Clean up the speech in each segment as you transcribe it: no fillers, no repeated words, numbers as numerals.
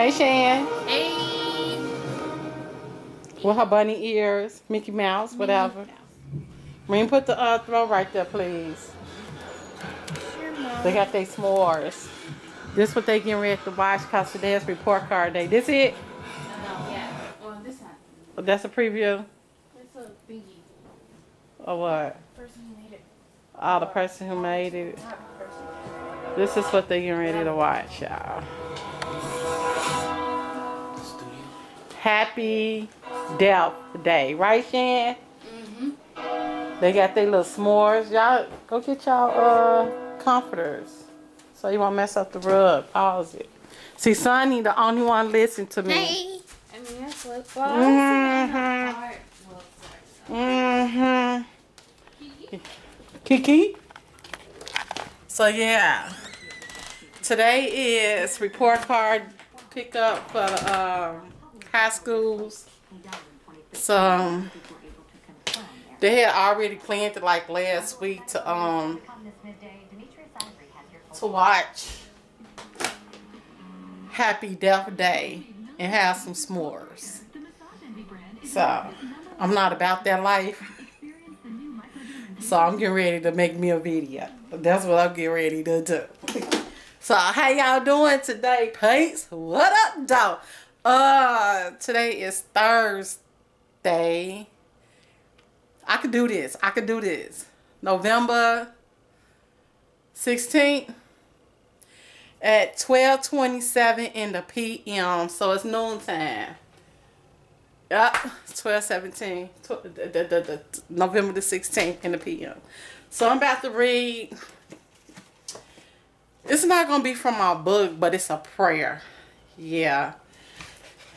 Hey, Shan. Hey. With her bunny ears, Mickey Mouse, whatever. Marine, put the throw right there, please. Sure, Mom. They got their s'mores. This what they getting ready to watch because today's report card day. This it? No, yeah. Well, this one. Oh, that's a preview? It's a thingy. Or what? Person who made it. Oh, the person who made it. Not person. This is what they getting ready to watch, y'all. Happy Death Day. Right, Shan? Mm-hmm. They got their little s'mores. Y'all, go get y'all comforters. So you won't mess up the rug. Pause it. See, Sonny, the only one listen to me. Hey. I mean, that's what. Well, Kiki. So yeah, today is report card pickup for the high schools. So they had already planned it like last week to watch Happy Death Day and have some s'mores. So I'm not about that life. So I'm getting ready to make me a video. That's what I'm getting ready to do. So how y'all doing today, Pates? What up, dog? Today is Thursday. I could do this. November 16th at 12:27 in the p.m. So it's noontime. Yep, 12:17. November the 16th in the p.m. So I'm about to read. It's not going to be from my book, but it's a prayer. Yeah.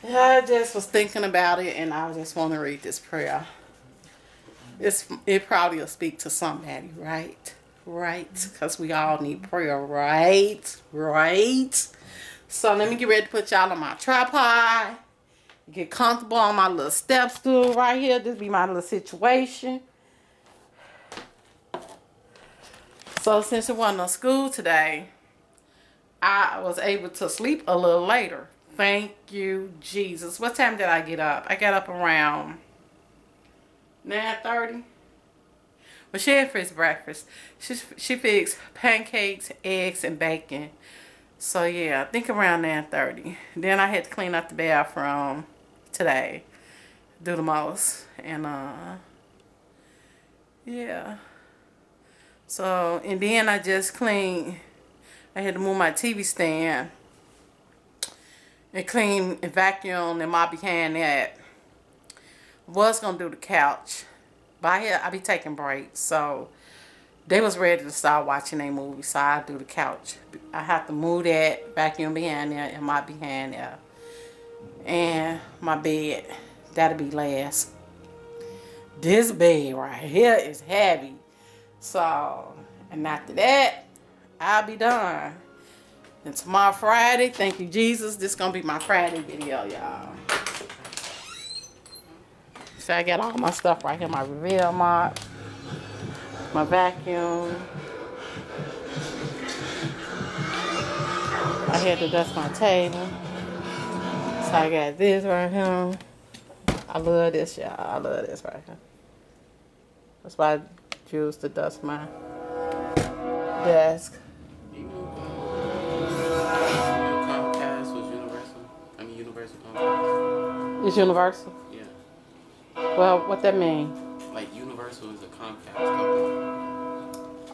I just was thinking about it, and I just want to read this prayer. It probably will speak to somebody, right? Right? Because we all need prayer, right? Right? So let me get ready to put y'all on my tripod. Get comfortable on my little step stool right here. This be my little situation. So since it wasn't no school today, I was able to sleep a little later. Thank you, Jesus. What time did I get up? I got up around 9:30. Well, she had fixed breakfast. She fixed pancakes, eggs, and bacon. So yeah, I think around 9:30. Then I had to clean up the bathroom today. Do the most. And yeah. So, and then I just cleaned. I had to move my TV stand and clean and vacuum and mop behind that. Was gonna do the couch, but I be taking breaks, so they was ready to start watching a movie, so I do the couch. I have to move that, vacuum behind there, and mop behind there, and my bed. That'll be last. This bed right here is heavy, so and after that, I'll be done. And tomorrow Friday, thank you Jesus, this gonna be my Friday video, y'all. So I got all my stuff right here, my reveal mop, my vacuum. I had to dust my table. So I got this right here. I love this, y'all. I love this right here. That's why I choose to dust my desk. Comcast was Universal. I mean Universal Comcast. It's Universal? Yeah. Well, what that mean? Like Universal is a Comcast company.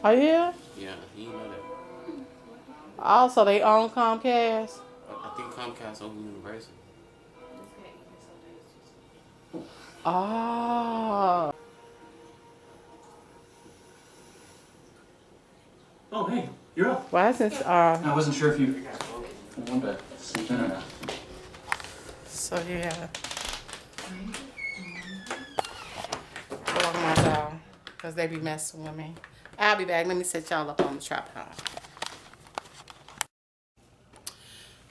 Oh yeah? Yeah, you know that. Also, they own Comcast? I think Comcast owns Universal. Oh. Oh, hey, you're up. Why isn't I wasn't sure if you wanted to sleep in or not. So yeah. Along my dog, because they be messing with me. I'll be back. Let me set y'all up on the tripod.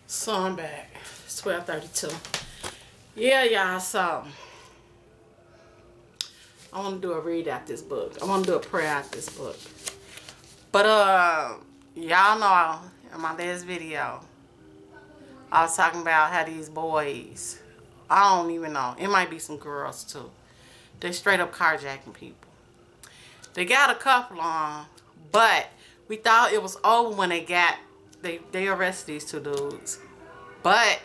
So I'm back. It's 12:32. Yeah, y'all, so I want to do a read out this book. I want to do a prayer out this book. But y'all know in my last video I was talking about how these boys, I don't even know, it might be some girls too. They straight up carjacking people. They got a couple on, but we thought it was over when they arrested these two dudes. But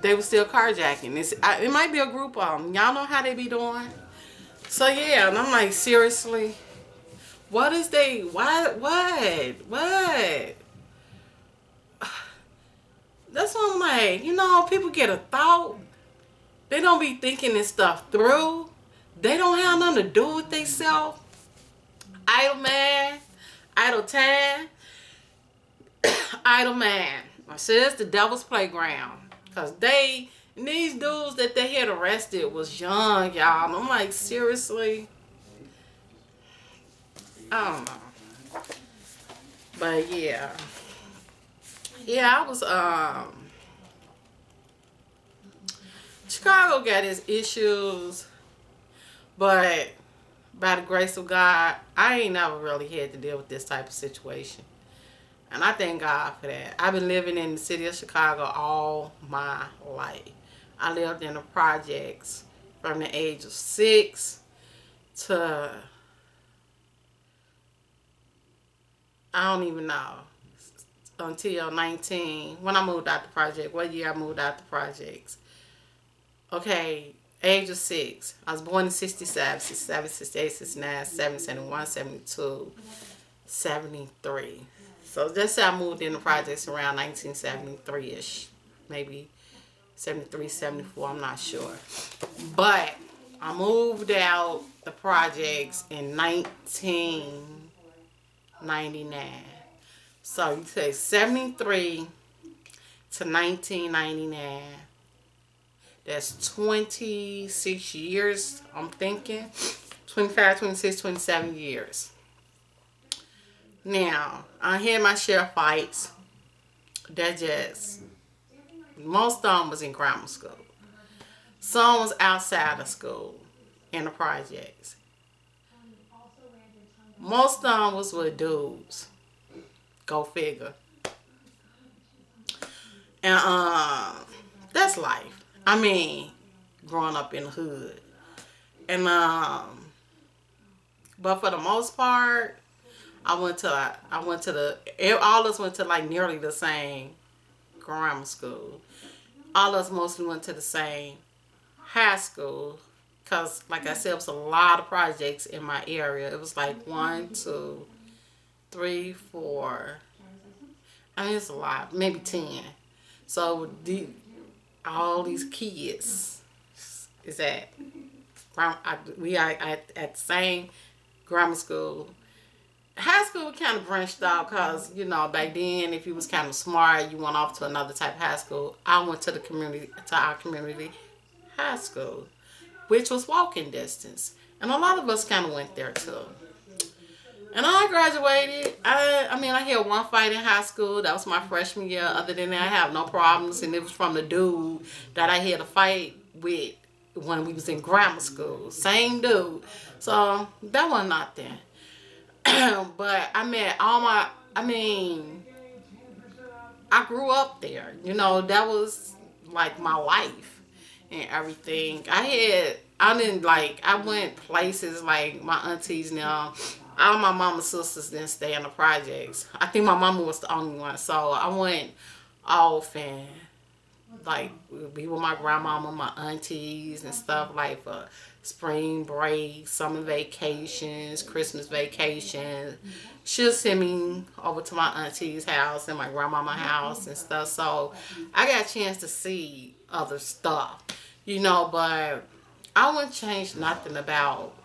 they were still carjacking. It might be a group of them. Y'all know how they be doing. So yeah, and I'm like, seriously, what is they? What? That's what I'm like. You know, people get a thought. They don't be thinking this stuff through. They don't have nothing to do with themselves. Idle man, idle time, idle man. I said it's the devil's playground. Cause these dudes that they had arrested was young, y'all. And I'm like, seriously? I don't know. But yeah. Yeah, I was Chicago got its issues, but by the grace of God, I ain't never really had to deal with this type of situation. And I thank God for that. I've been living in the city of Chicago all my life. I lived in the projects from the age of 6 to, I don't even know, until 19. When I moved out the project, what year I moved out the projects? Okay, age of 6. I was born in 67, 67, 68, 69, 70, 71, 72, 73. So that's how I moved in the projects around 1973-ish. Maybe 73, 74, I'm not sure. But I moved out the projects in 1999. So you take 73 to 1999. That's 26 years, I'm thinking. 25, 26, 27 years. Now, I had my share of fights. Most of them was in grammar school. Some was outside of school, in the projects. Most of them was with dudes. Go figure. And that's life. I mean, growing up in the hood. And but for the most part, all of us went to like nearly the same grammar school. All of us mostly went to the same high school. Because, like I said, it was a lot of projects in my area. It was like 1, 2, 3, 4. I mean, it's a lot. Maybe 10. So, all these kids is at the same grammar school. High school kind of branched out because, you know, back then, if you was kind of smart, you went off to another type of high school. I went to our community high school, which was walking distance. And a lot of us kind of went there too. And I graduated. I mean, I had one fight in high school. That was my freshman year. Other than that, I have no problems. And it was from the dude that I had a fight with when we was in grammar school. Same dude. So that was not there. But I met I grew up there. You know, that was like my life and everything. I went places like my aunties now. All my mama's sisters didn't stay in the projects. I think my mama was the only one. So I went off and like be with my grandmama, my aunties and stuff like for spring break, summer vacations, Christmas vacations. She'll send me over to my auntie's house and my grandmama's house and stuff. So I got a chance to see other stuff, you know, but I wouldn't change nothing about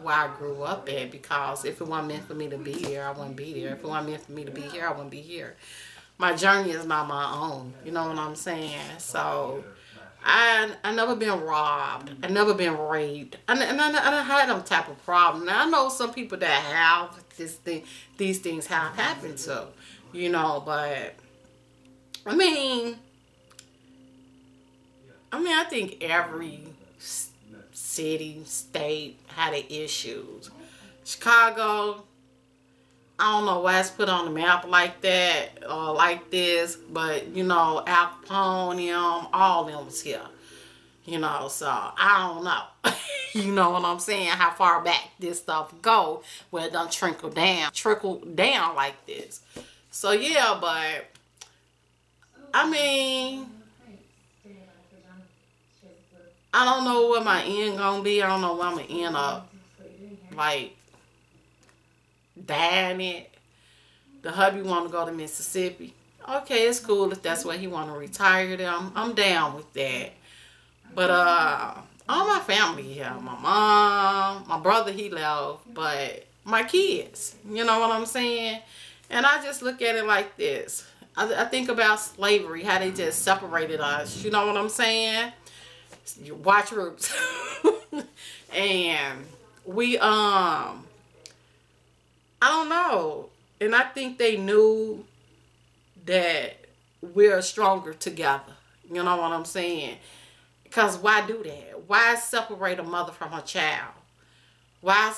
where I grew up at, because if it wasn't meant for me to be here, I wouldn't be there. If it wasn't meant for me to be here, I wouldn't be here. My journey is not my own, you know what I'm saying? So I never been robbed. I never been raped. I don't have them type of problem. Now I know some people that have these things have happened to, you know, but I mean I think every city, state had their issues. Chicago, I don't know why it's put on the map like that or like this, but you know, Al Capone, them, all them was here. You know, so I don't know. You know what I'm saying? How far back this stuff go where it don't trickle down like this. So yeah, but I mean, I don't know what my end gonna be. I don't know where I'm gonna end up like dying it. The hubby want to go to Mississippi. Okay, it's cool if that's where he want to retire there. I'm down with that. But all my family here, my mom, my brother, he left, but my kids, you know what I'm saying? And I just look at it like this. I think about slavery, how they just separated us. You know what I'm saying? You watch Roots. And we I don't know. And I think they knew that we're stronger together. You know what I'm saying? Because why do that? Why separate a mother from her child? Why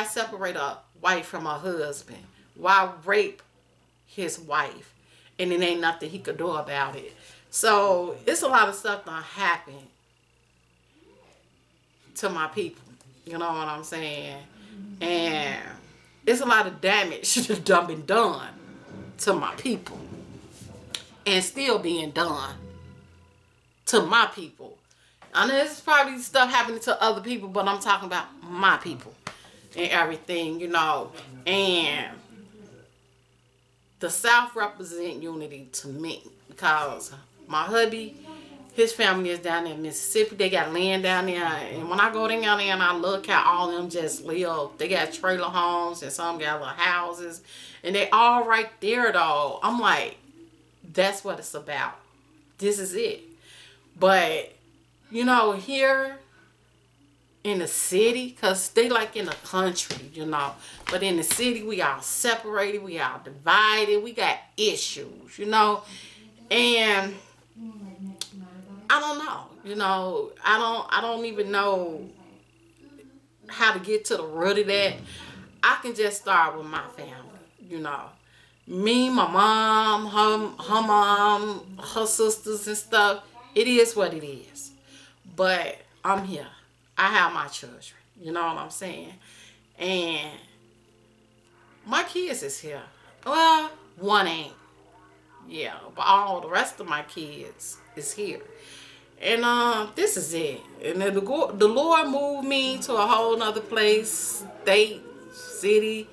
separate a wife from her husband? Why rape his wife? And it ain't nothing he could do about it. So it's a lot of stuff that happened to my people. You know what I'm saying? And it's a lot of damage that done been done to my people. And still being done to my people. I know there's probably stuff happening to other people, but I'm talking about my people and everything, you know. And the South represent unity to me because my hubby, his family is down there in Mississippi. They got land down there. And when I go down there and I look how all of them just live, they got trailer homes and some got little houses. And they all right there, though. I'm like, that's what it's about. This is it. But, you know, here in the city, because they like in the country, you know. But in the city, we all separated. We all divided. We got issues, you know. And I don't know. You know, I don't even know how to get to the root of that. I can just start with my family, you know. Me, my mom, her mom, her sisters and stuff. It is what it is. But I'm here. I have my children. You know what I'm saying? And my kids is here. Well, one ain't. Yeah, but all the rest of my kids is here. And this is it. And then the Lord moved me to a whole nother place, state, city.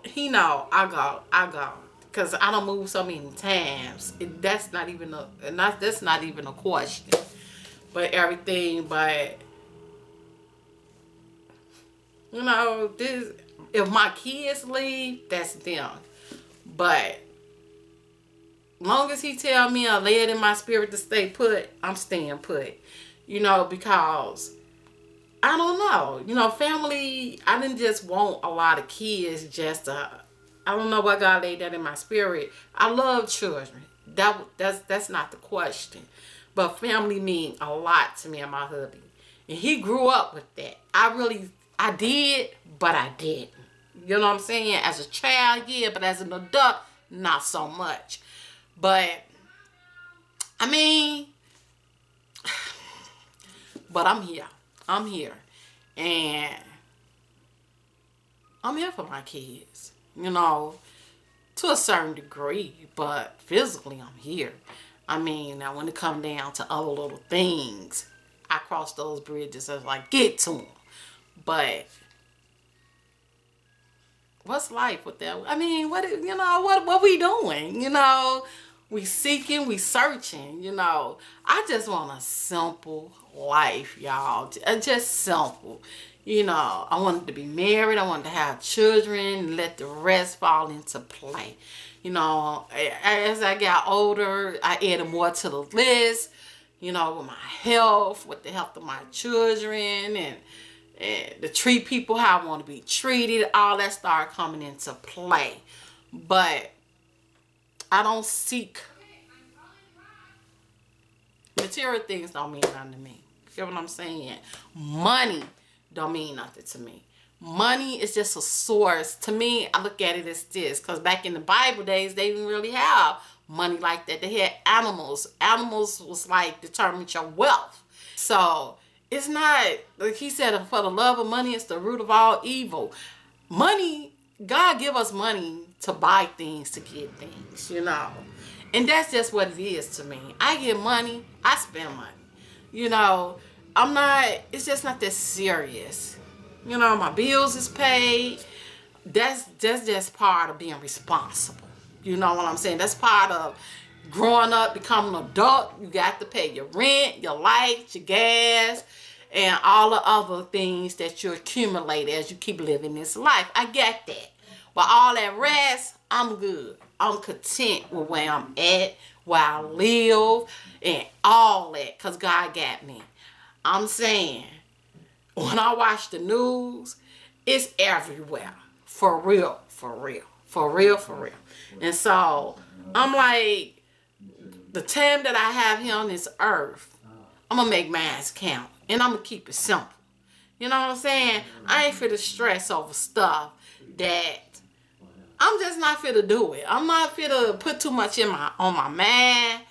He know I go. Because I don't move so many times. That's not even a question. But everything, but you know, this, if my kids leave, that's them. But long as he tell me I lay it in my spirit to stay put, I'm staying put. You know, because I don't know. You know, family, I didn't just want a lot of kids just to, I don't know why God laid that in my spirit. I love children. That's not the question. But family mean a lot to me and my hubby. And he grew up with that. I did, but I didn't. You know what I'm saying? As a child, yeah, but as an adult, not so much. But, I mean, but I'm here. I'm here. And I'm here for my kids, you know, to a certain degree. But physically, I'm here. I mean, now when it comes down to other little things, I cross those bridges as I get to them. But what's life with that? I mean, what we doing? You know, we seeking, we searching, you know. I just want a simple life, y'all. Just simple. You know, I wanted to be married. I wanted to have children and let the rest fall into play. You know, as I got older, I added more to the list, you know, with my health, with the health of my children, and to treat people how I want to be treated. All that started coming into play. But I don't seek material things. Don't mean nothing to me. You get what I'm saying? Money don't mean nothing to me. money is just a source. To me, I look at it as this, because back in the Bible days, they didn't really have money like that. They had animals. Animals was like determined your wealth. So it's not, like he said, for the love of money is the root of all evil. Money, God give us money to buy things, to get things, you know. And that's just what it is to me. I get money, I spend money. You know, it's just not that serious. You know, my bills is paid. That's just part of being responsible. You know what I'm saying? That's part of growing up, becoming an adult. You got to pay your rent, your light, your gas, and all the other things that you accumulate as you keep living this life. I get that. But all that rest, I'm good. I'm content with where I'm at, where I live, and all that, because God got me. I'm saying, when I watch the news, it's everywhere. For real, for real. For real, for real. And so, I'm like, the time that I have here on this earth, I'm going to make mine count. And I'm going to keep it simple. You know what I'm saying? I ain't fit to stress over stuff that I'm just not fit to do it. I'm not fit to put too much on my mind.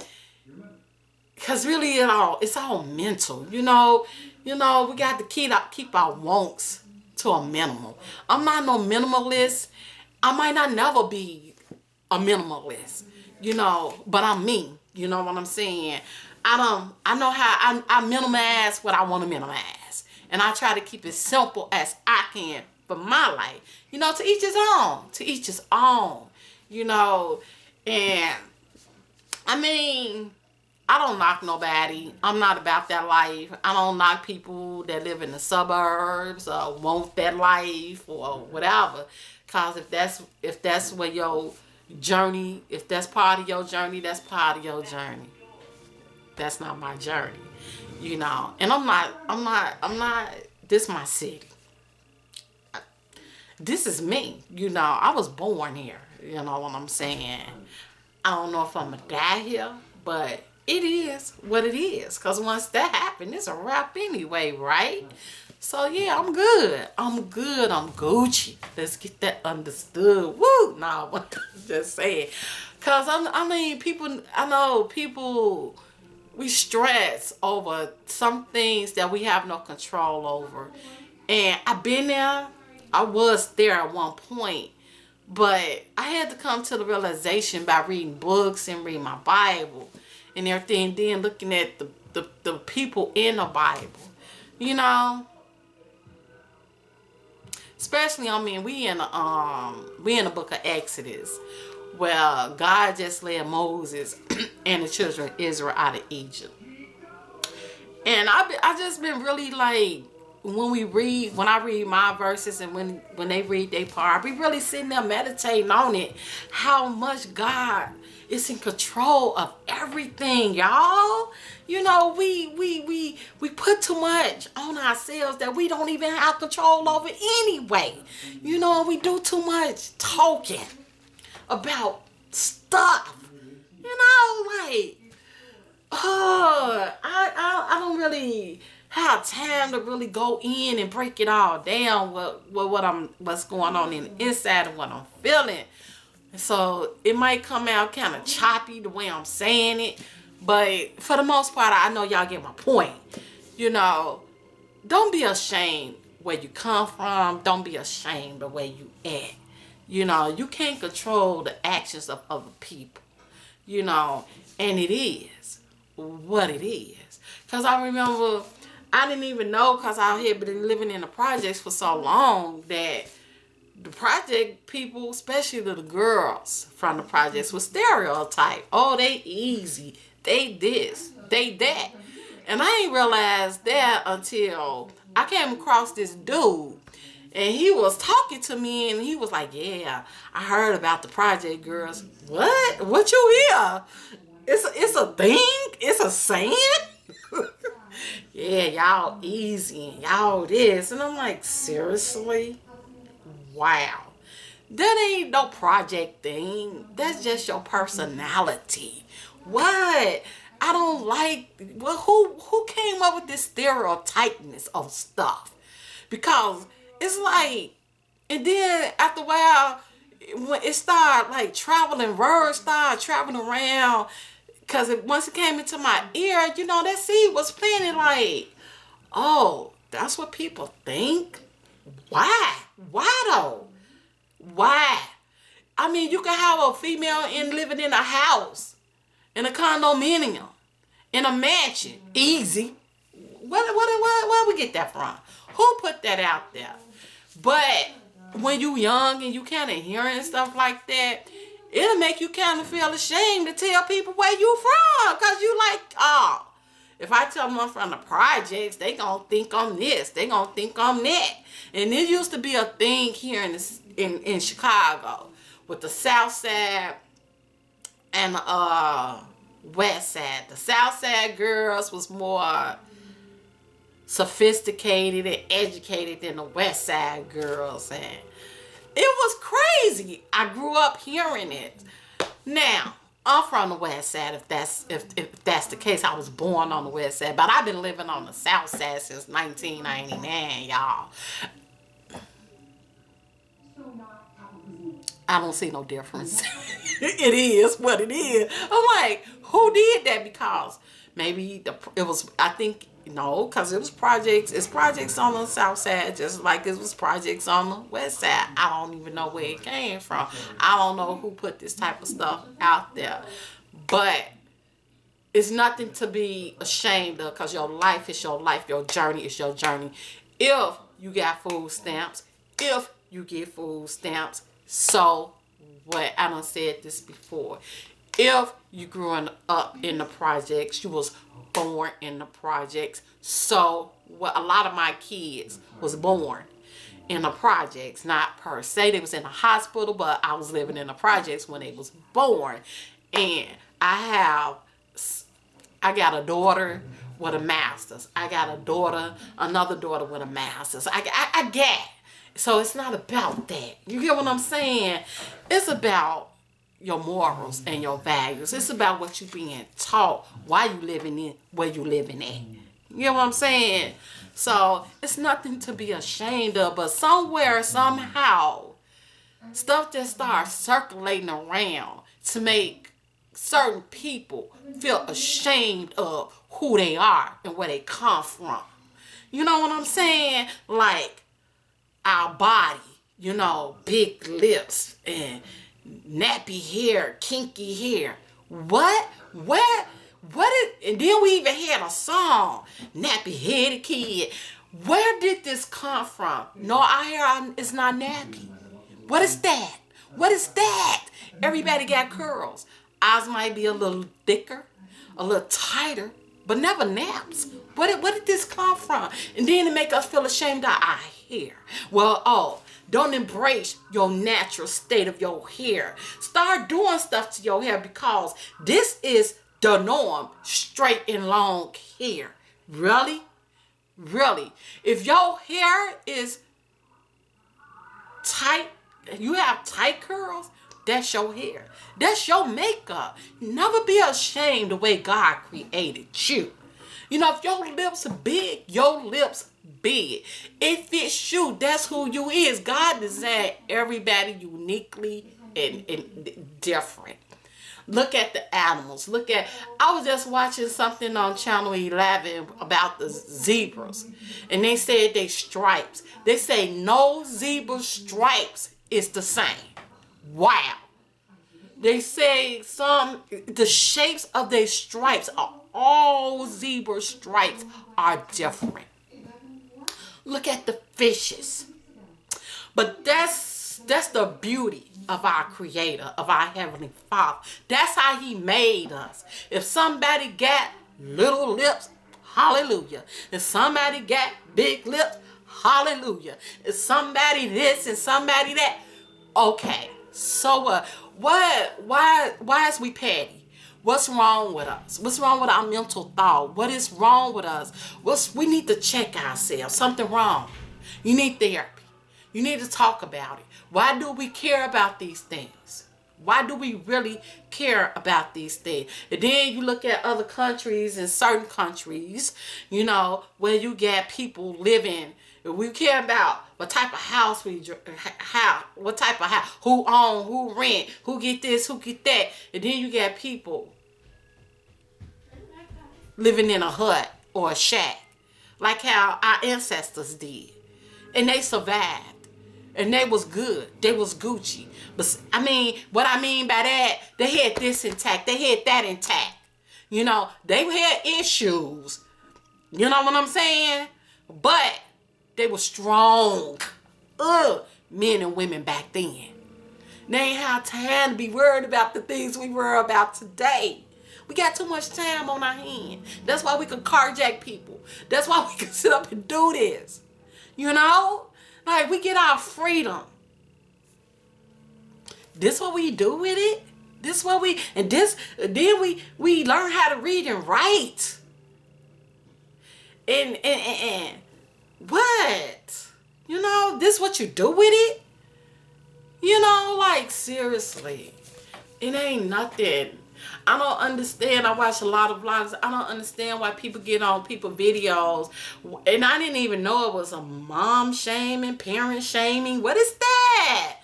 Because really, it's all mental. You know, we got to keep our wants to a minimum. I'm not no minimalist. I might not never be a minimalist, you know, but I'm me. You know what I'm saying? I know how I minimize what I want to minimize. And I try to keep it simple as I can for my life. You know, to each his own. To each his own. You know, and I mean, I don't knock nobody. I'm not about that life. I don't knock people that live in the suburbs or want that life or whatever. Because if that's where your journey, if that's part of your journey, that's part of your journey. That's not my journey. You know. And I'm not, this is my city. This is me. You know, I was born here. You know what I'm saying? I don't know if I'm going to die here, but it is what it is. Because once that happens, it's a wrap anyway, right? So, yeah, I'm good. I'm Gucci. Let's get that understood. Woo! No, I'm just saying. Because, I know people, we stress over some things that we have no control over. And I've been there. I was there at one point. But I had to come to the realization by reading books and reading my Bible and everything, then looking at the people in the Bible. You know? Especially, we in the book of Exodus, where God just led Moses and the children of Israel out of Egypt. And I just been really like, when I read my verses and when they read their part, I be really sitting there meditating on it, how much God is in control of everything, y'all. You know, we put too much on ourselves that we don't even have control over anyway. You know, we do too much talking about stuff. You know, like, I don't really have time to really go in and break it all down what's going on in the inside of what I'm feeling. So it might come out kind of choppy the way I'm saying it, but for the most part, I know y'all get my point. You know, don't be ashamed where you come from. Don't be ashamed of where you at. You know, you can't control the actions of other people. You know, and it is what it is. Because I remember, I didn't even know, because I had been living in the projects for so long, that the project people, especially the girls from the projects, were stereotyped. Oh, they easy. They this. They that. And I ain't realized that until I came across this dude. And he was talking to me and he was like, yeah, I heard about the project girls. What? What you hear? It's a thing? It's a saying? Yeah, y'all easy and y'all this. And I'm like, seriously? Wow. That ain't no project thing. That's just your personality. What? I don't like, well, who came up with this stereotypeness of stuff? Because it's like, and then after a while, when it started like traveling, words started traveling around. Cause once it came into my ear, you know, that seed was planted like, oh, that's what people think? Why? Why though? Why? I mean, you can have a female living in a house, in a condominium, in a mansion, easy. Where we get that from? Who put that out there? But when you young and you kind of hearing stuff like that, it'll make you kind of feel ashamed to tell people where you from. Because you like, oh, if I tell them I'm from the projects, they going to think I'm this. They going to think I'm that. And it used to be a thing here in Chicago with the South Side and the West Side. The South Side girls was more sophisticated and educated than the West Side girls, and it was crazy. I grew up hearing it. Now I'm from the West Side. If that's the case, I was born on the West Side, but I've been living on the South Side since 1999, y'all. I don't see no difference. It is what it is. I'm like, who did that? Because maybe it was. I think. No, because it was projects. It's projects on the South Side, just like it was projects on the West Side. I don't even know where it came from. I don't know who put this type of stuff out there. But it's nothing to be ashamed of, because your life is your life. Your journey is your journey. If you got food stamps, if you get food stamps, so what? I done said this before. If you grew up in the projects, you was born in the projects. So what? A lot of my kids was born in the projects, not per se they was in the hospital, but I was living in the projects when they was born. And I got a daughter with a master's. I got another daughter with a master's. I get. So it's not about that. You get what I'm saying? It's about your morals and your values. It's about what you being taught, why you living in where you living at. You know what I'm saying? So it's nothing to be ashamed of, but somewhere, somehow, stuff just starts circulating around to make certain people feel ashamed of who they are and where they come from. You know what I'm saying? Like our body, you know, big lips and nappy hair, kinky hair. What? Where? And then we even had a song, Nappy Headed Kid. Where did this come from? No, our hair is not nappy. What is that? What is that? Everybody got curls. Ours might be a little thicker, a little tighter, but never naps. Where did this come from? And then to make us feel ashamed of our hair. Well, don't embrace your natural state of your hair. Start doing stuff to your hair, because this is the norm. Straight and long hair. Really? Really? If your hair is tight, you have tight curls, that's your hair. That's your makeup. Never be ashamed the way God created you. You know, if your lips are big, your lips big. It fits you. That's who you is. God designed everybody uniquely and different. Look at the animals. I was just watching something on Channel 11 about the zebras. And they said they stripes. They say no zebra stripes is the same. Wow. They say the shapes of their stripes are all zebra stripes are different. Look at the fishes. But that's the beauty of our Creator, of our Heavenly Father. That's how He made us. If somebody got little lips, hallelujah. If somebody got big lips, hallelujah. If somebody this and somebody that, okay. So why is we petty? What's wrong with us? What's wrong with our mental thought? What is wrong with us? We need to check ourselves. Something wrong. You need therapy. You need to talk about it. Why do we care about these things? Why do we really care about these things? And then you look at other countries, and certain countries, you know, where you get people living. We care about what type of house what type of house, who own, who rent, who get this, who get that. And then you got people living in a hut or a shack, like how our ancestors did. And they survived. And they was good. They was Gucci. But I mean, what I mean by that, they had this intact. They had that intact. You know, they had issues. You know what I'm saying? But they were strong. Men and women back then. They ain't have time to be worried about the things we worry about today. We got too much time on our hand. That's why we can carjack people. That's why we can sit up and do this. You know? Like, we get our freedom. This what we do with it? This what we, and this, then we learn how to read and write. And what? You know, this what you do with it? You know, like, seriously. It ain't nothing. I don't understand. I watch a lot of vlogs. I don't understand why people get on people videos. And I didn't even know it was a mom shaming, parent shaming. What is that?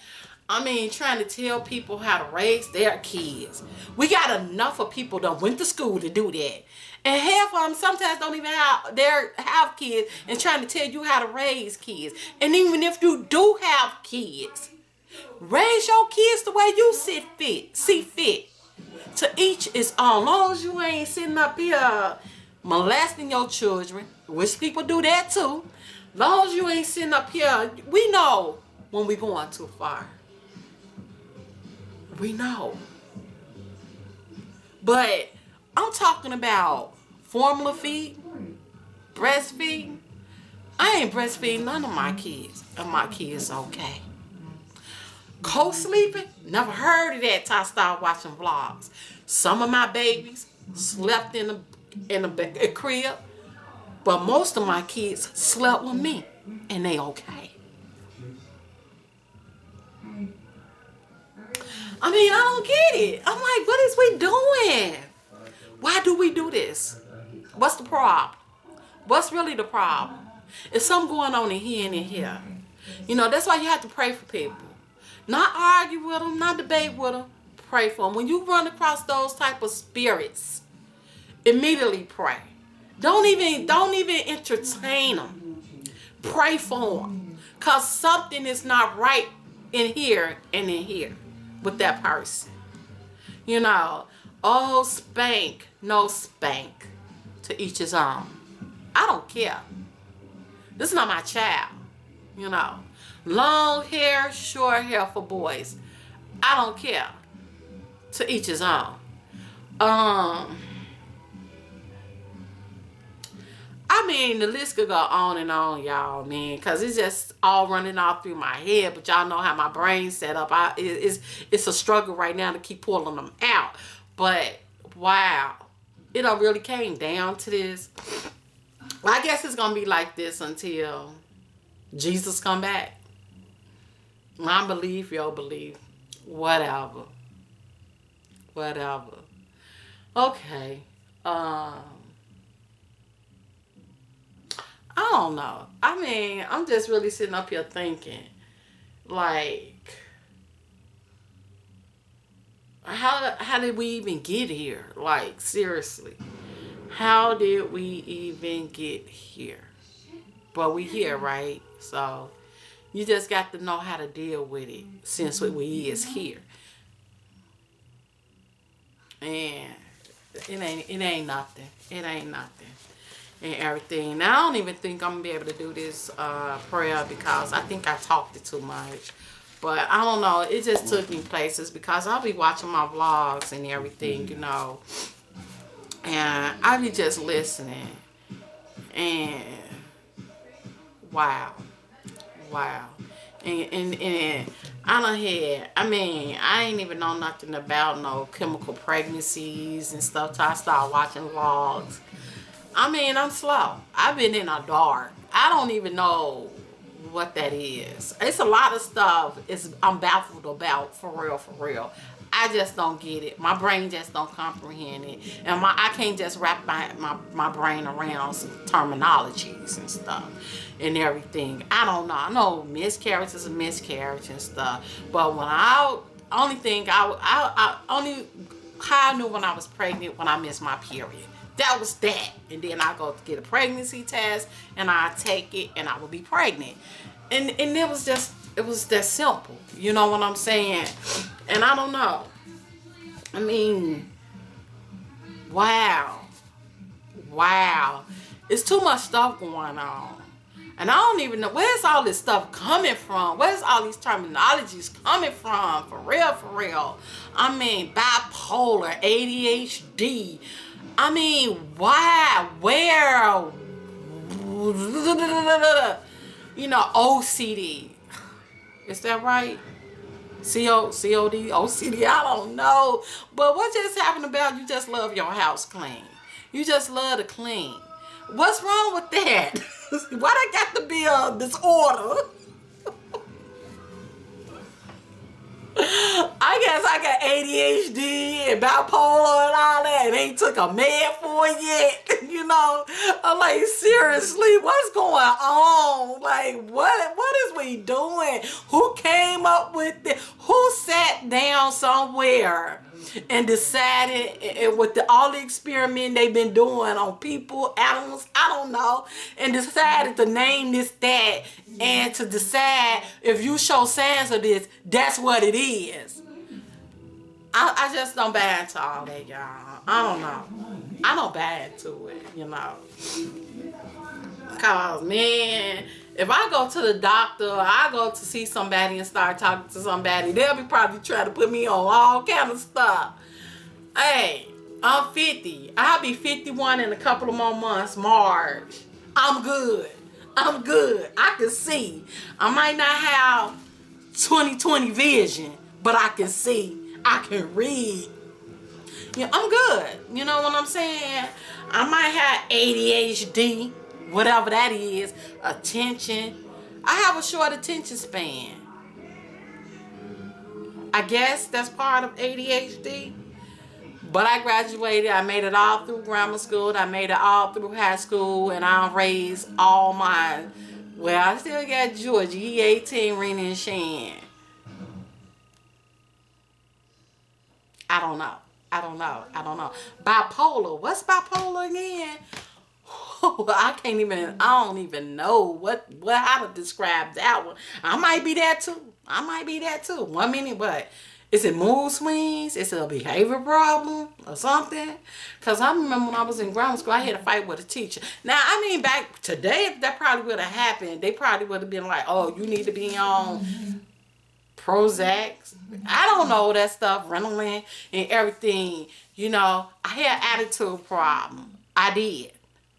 I mean, trying to tell people how to raise their kids. We got enough of people that went to school to do that. And half of them sometimes don't even have kids and trying to tell you how to raise kids. And even if you do have kids, raise your kids the way you see fit. To each is own. As long as you ain't sitting up here molesting your children, which people do that too. As long as you ain't sitting up here, we know when we going too far. We know. But I'm talking about formula feed, breastfeed. I ain't breastfeeding none of my kids, and my kids okay. Co-sleeping? Never heard of that till I started watching vlogs. Some of my babies slept in a crib, but most of my kids slept with me, and they okay. I mean, I don't get it. I'm like, what is we doing? Why do we do this? What's the problem? What's really the problem? It's something going on in here and in here. You know, that's why you have to pray for people. Not argue with them, not debate with them. Pray for them. When you run across those type of spirits, immediately pray. Don't even entertain them. Pray for them. Because something is not right in here and in here with that person. You know, oh, spank, no spank. To each his own. I don't care. This is not my child. You know. Long hair, short hair for boys. I don't care. To each his own. I mean, the list could go on and on, y'all, man, because it's just all running off through my head. But y'all know how my brain's set up. It's a struggle right now to keep pulling them out. But wow, it done really came down to this. I guess it's gonna be like this until Jesus come back. I believe, y'all believe. Whatever. Okay. I don't know. I mean, I'm just really sitting up here thinking, like, how did we even get here? Like, seriously. How did we even get here? But we here, right? So you just got to know how to deal with it since we is here. And it ain't nothing. It ain't nothing. And everything. Now, I don't even think I'm going to be able to do this prayer because I think I talked it too much. But I don't know. It just took me places because I'll be watching my vlogs and everything, you know. And I'll be just listening. And wow. And I done had, I mean, I ain't even know nothing about no chemical pregnancies and stuff till I started watching vlogs. I mean, I'm slow. I've been in a dark. I don't even know what that is. It's a lot of stuff I'm baffled about, for real. I I just don't get it. My brain just don't comprehend it. And I can't just wrap my brain around some terminologies and stuff and everything. I don't know. I know miscarriage is a miscarriage and stuff. But when only how I knew when I was pregnant, when I missed my period. That was that. And then I go to get a pregnancy test and I take it and I will be pregnant. And it was that simple. You know what I'm saying? And I don't know. I mean, wow. It's too much stuff going on. And I don't even know, where's all this stuff coming from? Where's all these terminologies coming from? For real. I mean, bipolar, ADHD. I mean, why? Where? You know, OCD. Is that right? COD, OCD, I don't know. But what just happened about you just love your house clean? You just love to clean. What's wrong with that? Why that got to be a disorder? I guess I got ADHD and bipolar and all that and ain't took a med for it yet. You know? I'm like, seriously, what's going on? Like, what is we doing? Who came up with this? Who sat down somewhere and decided with all the experiment they've been doing on people, animals, I don't know, and decided to name this that and to decide if you show signs of this, that's what it is. I just don't buy into all that, y'all. I don't know. I don't buy into it, you know. Cause man, if I go to the doctor, or I go to see somebody and start talking to somebody, they'll be probably trying to put me on all kind of stuff. Hey, I'm 50. I'll be 51 in a couple of more months, March. I'm good. I can see. I might not have 20/20 vision, but I can see. I can read. Yeah, I'm good. You know what I'm saying? I might have ADHD, whatever that is, attention. I have a short attention span. I guess that's part of ADHD. But I graduated. I made it all through grammar school. I made it all through high school. And I raised all mine. Well, I still got Georgia. He 18, Rena and Shan. I don't know. Bipolar. What's bipolar again? I don't even know how to describe that one. I might be that too. 1 minute, but is it mood swings? Is it a behavior problem or something? Because I remember when I was in grammar school, I had a fight with a teacher. Now, I mean, back today, if that probably would have happened, they probably would have been like, oh, you need to be on Prozac. I don't know that stuff, Ritalin and everything. You know, I had attitude problem. I did.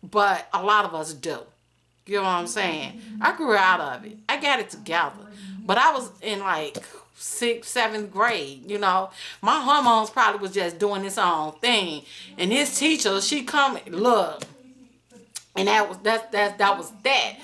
But a lot of us do. You know what I'm saying? I grew out of it. I got it together. But I was in like 6th, 7th grade, you know. My hormones probably was just doing its own thing. And this teacher, she come, look. And that was that.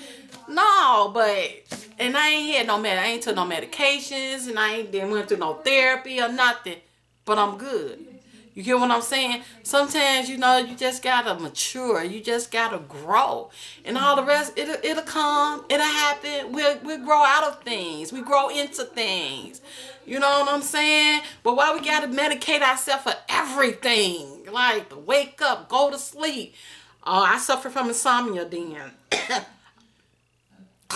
No, but, and I ain't took no medications, and I ain't went through no therapy or nothing. But I'm good. You get what I'm saying? Sometimes, you know, you just gotta mature. You just gotta grow. And all the rest, it'll come. It'll happen. We'll grow out of things. We grow into things. You know what I'm saying? But why we gotta medicate ourselves for everything? Like, to wake up, go to sleep. Oh, I suffer from insomnia then.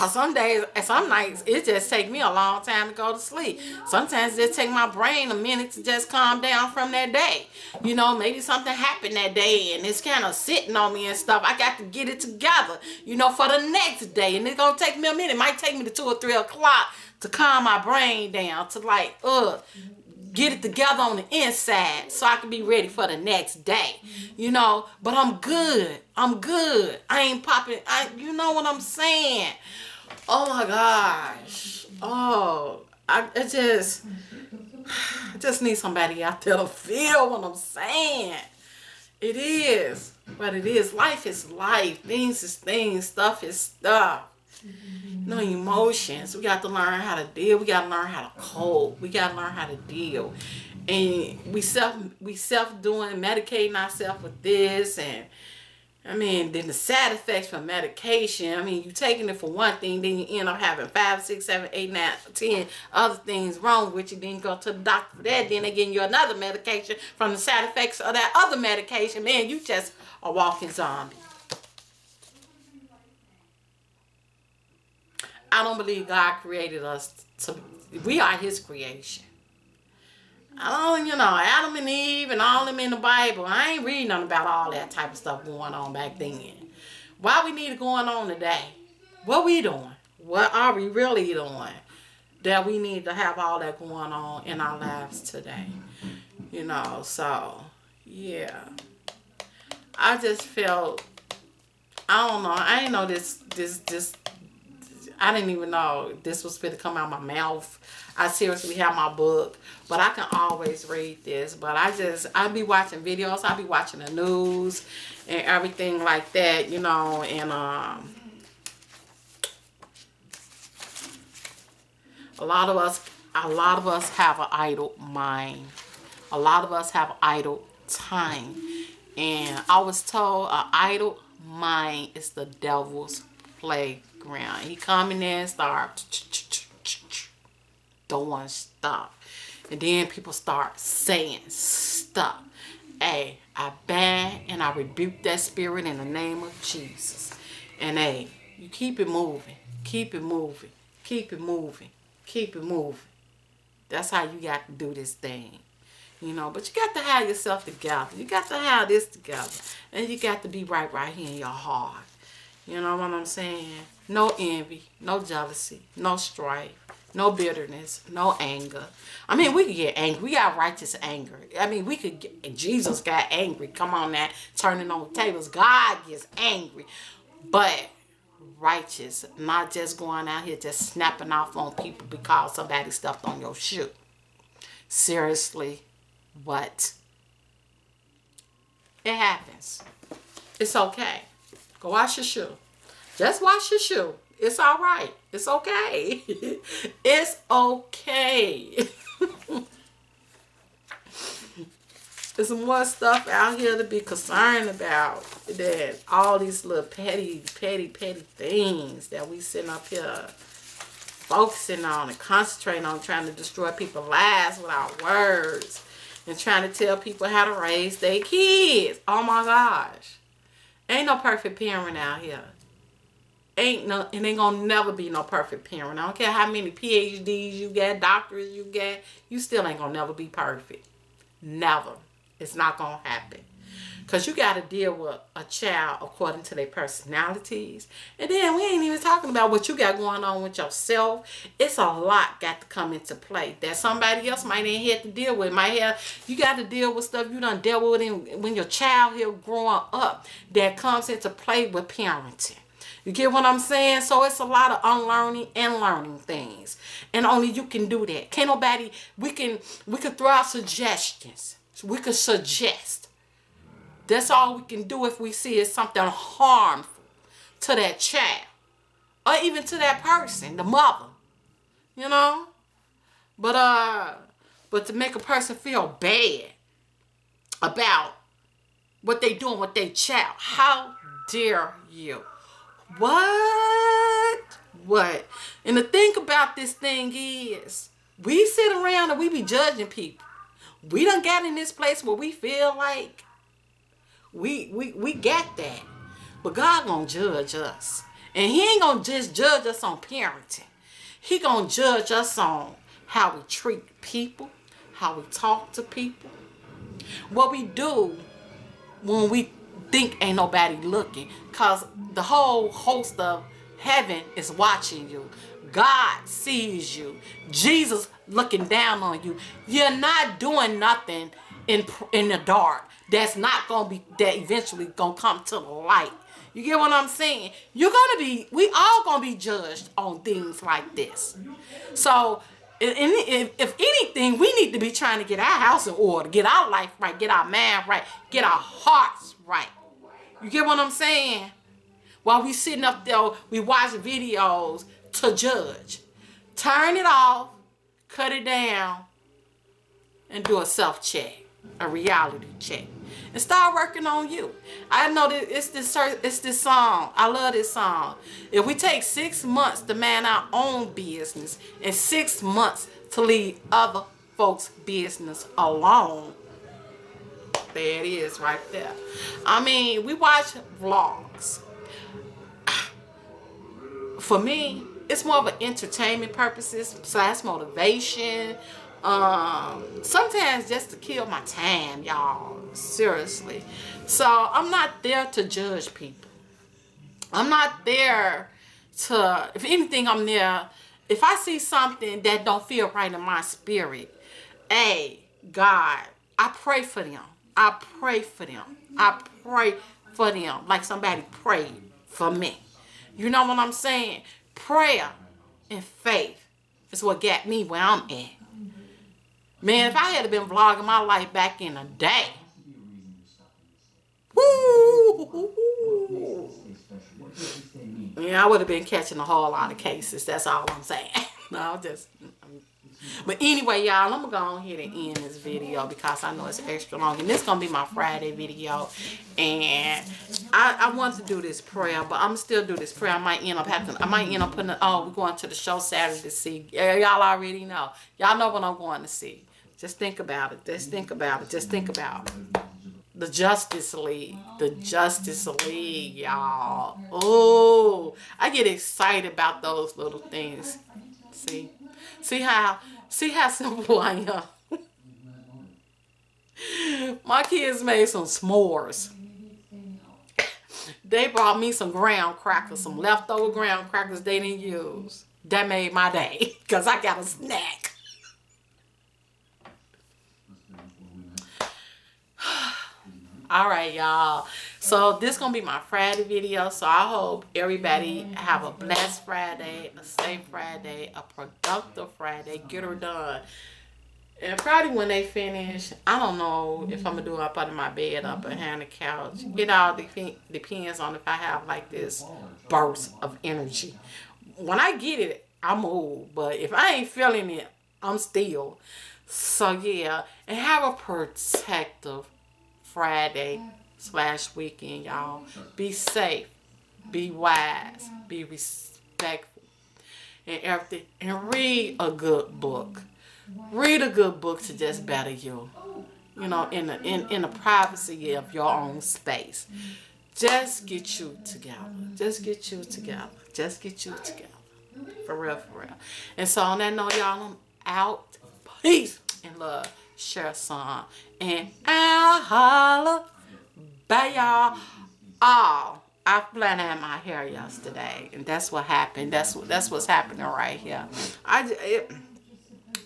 Some days, some nights, it just take me a long time to go to sleep. Sometimes it take my brain a minute to just calm down from that day. You know, maybe something happened that day and it's kind of sitting on me and stuff. I got to get it together, you know, for the next day. And it's going to take me a minute. It might take me to 2 or 3 o'clock to calm my brain down, to like, get it together on the inside so I can be ready for the next day, you know. But I'm good. I ain't popping. You know what I'm saying? Oh my gosh. Oh, I just need somebody out there to feel what I'm saying. It is what it is. Life is life. Things is things. Stuff is stuff. No emotions. We got to learn how to deal. We got to learn how to cope. We got to learn how to deal. and we self doing medicating ourselves with this, and I mean, then the side effects from medication. I mean, you taking it for one thing, then you end up having 5, 6, 7, 8, 9, 10 other things wrong with you. Then you go to the doctor for that. Then they give you another medication from the side effects of that other medication. Man, you just a walking zombie. I don't believe God created us to. We are His creation. Adam and Eve and all them in the Bible. I ain't reading nothing about all that type of stuff going on back then. Why we need it going on today? What we doing? What are we really doing that we need to have all that going on in our lives today? So, yeah. I just felt, I don't know, I didn't know this, I didn't even know this was fit to come out of my mouth. I seriously have my book, but I can always read this. But I be watching videos, I be watching the news and everything like that, and a lot of us have an idle mind. A lot of us have idle time. And I was told an idle mind is the devil's playground. He come in there and start don't want to stop. And then people start saying stuff. Hey, I ban and I rebuke that spirit in the name of Jesus. And hey, you keep it moving. Keep it moving. Keep it moving. Keep it moving. That's how you got to do this thing. But you got to have yourself together. You got to have this together. And you got to be right here in your heart. You know what I'm saying? No envy, no jealousy, no strife, no bitterness, no anger. I mean, we could get angry. We got righteous anger. I mean, Jesus got angry. Come on now, turning on tables. God gets angry. But righteous, not just going out here just snapping off on people because somebody stepped on your shoe. Seriously, what? It happens. It's okay. Go wash your shoe. Just wash your shoe. It's all right. It's okay. It's okay. There's more stuff out here to be concerned about than all these little petty things that we sitting up here focusing on and concentrating on, trying to destroy people's lives with our words and trying to tell people how to raise their kids. Oh my gosh. Ain't no perfect parent out here. Ain't gonna never be no perfect parent. I don't care how many PhDs you got, doctors you got, you still ain't gonna never be perfect. Never. It's not gonna happen. Because you got to deal with a child according to their personalities. And then we ain't even talking about what you got going on with yourself. It's a lot got to come into play that somebody else might ain't had to deal with. You got to deal with stuff you done dealt with when your child here growing up that comes into play with parenting. You get what I'm saying? So it's a lot of unlearning and learning things. And only you can do that. Can't nobody, we can throw out suggestions. We can suggest. That's all we can do if we see it's something harmful to that child. Or even to that person, the mother. But to make a person feel bad about what they doing with their child. How dare you? What? And the thing about this thing is, we sit around and we be judging people. We done got in this place where we feel like we got that. But God gonna judge us. And He ain't gonna just judge us on parenting. He gonna judge us on how we treat people, how we talk to people, what we do when we think ain't nobody looking. Because the whole host of heaven is watching you. God sees you. Jesus looking down on you. You're not doing nothing in the dark that's not gonna be, that eventually gonna come to the light. You get what I'm saying? We all gonna be judged on things like this. So if anything, we need to be trying to get our house in order, get our life right, get our mind right, get our hearts right. You get what I'm saying? While we sitting up there, we watch videos to judge. Turn it off, cut it down, and do a self-check, a reality check, and start working on you. I know that it's this song. I love this song. If we take 6 months to man our own business and 6 months to leave other folks' business alone, there it is right there. I mean, we watch vlogs. For me, it's more of an entertainment purposes / motivation. Sometimes just to kill my time, y'all. Seriously. So I'm not there to judge people. I'm not there to, if anything, I'm there. If I see something that don't feel right in my spirit, hey, God, I pray for them. I pray for them. I pray for them like somebody prayed for me. You know what I'm saying? Prayer and faith is what got me where I'm at. Man, if I had been vlogging my life back in the day, woo, yeah, I would have been catching a whole lot of cases. That's all I'm saying. No, but anyway, y'all, I'm going to go ahead and end this video because I know it's extra long. And this is going to be my Friday video. And I want to do this prayer, but I'm still do this prayer. I might end up putting it, we're going to the show Saturday to see. Y'all already know. Y'all know what I'm going to see. Just think about it. Just think about it. Just think about it. The Justice League. The Justice League, y'all. Oh, I get excited about those little things. See how simple I am. My kids made some s'mores. They brought me some graham crackers, some leftover graham crackers they didn't use. That made my day because I got a snack. All right, y'all. So this gonna be my Friday video. So I hope everybody have a blessed Friday, a safe Friday, a productive Friday. Get her done. And probably when they finish, I don't know if I'm gonna do it up under my bed, up behind the couch. It all depends on if I have like this burst of energy. When I get it, I move. But if I ain't feeling it, I'm still. So yeah, and have a protective Friday / weekend, y'all. Be safe, be wise, be respectful, and everything. And read a good book. Read a good book to just better you. You know, in the privacy of your own space. Just get you together. Just get you together. Just get you together. For real, for real. And so on that note, y'all, I'm out. Peace and love. Share some. And I'll holla. Bye, y'all. Oh, I flat-ironed my hair yesterday. And that's what happened. That's what's happening right here.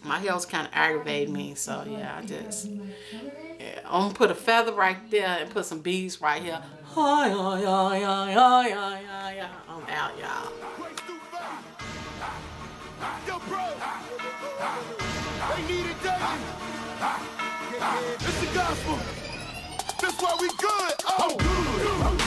My hair was kind of aggravating me. So, yeah, I'm going to put a feather right there and put some beads right here. I'm out, y'all. Yo, bro. They need it, David. It's the gospel. That's why we good. Oh, good.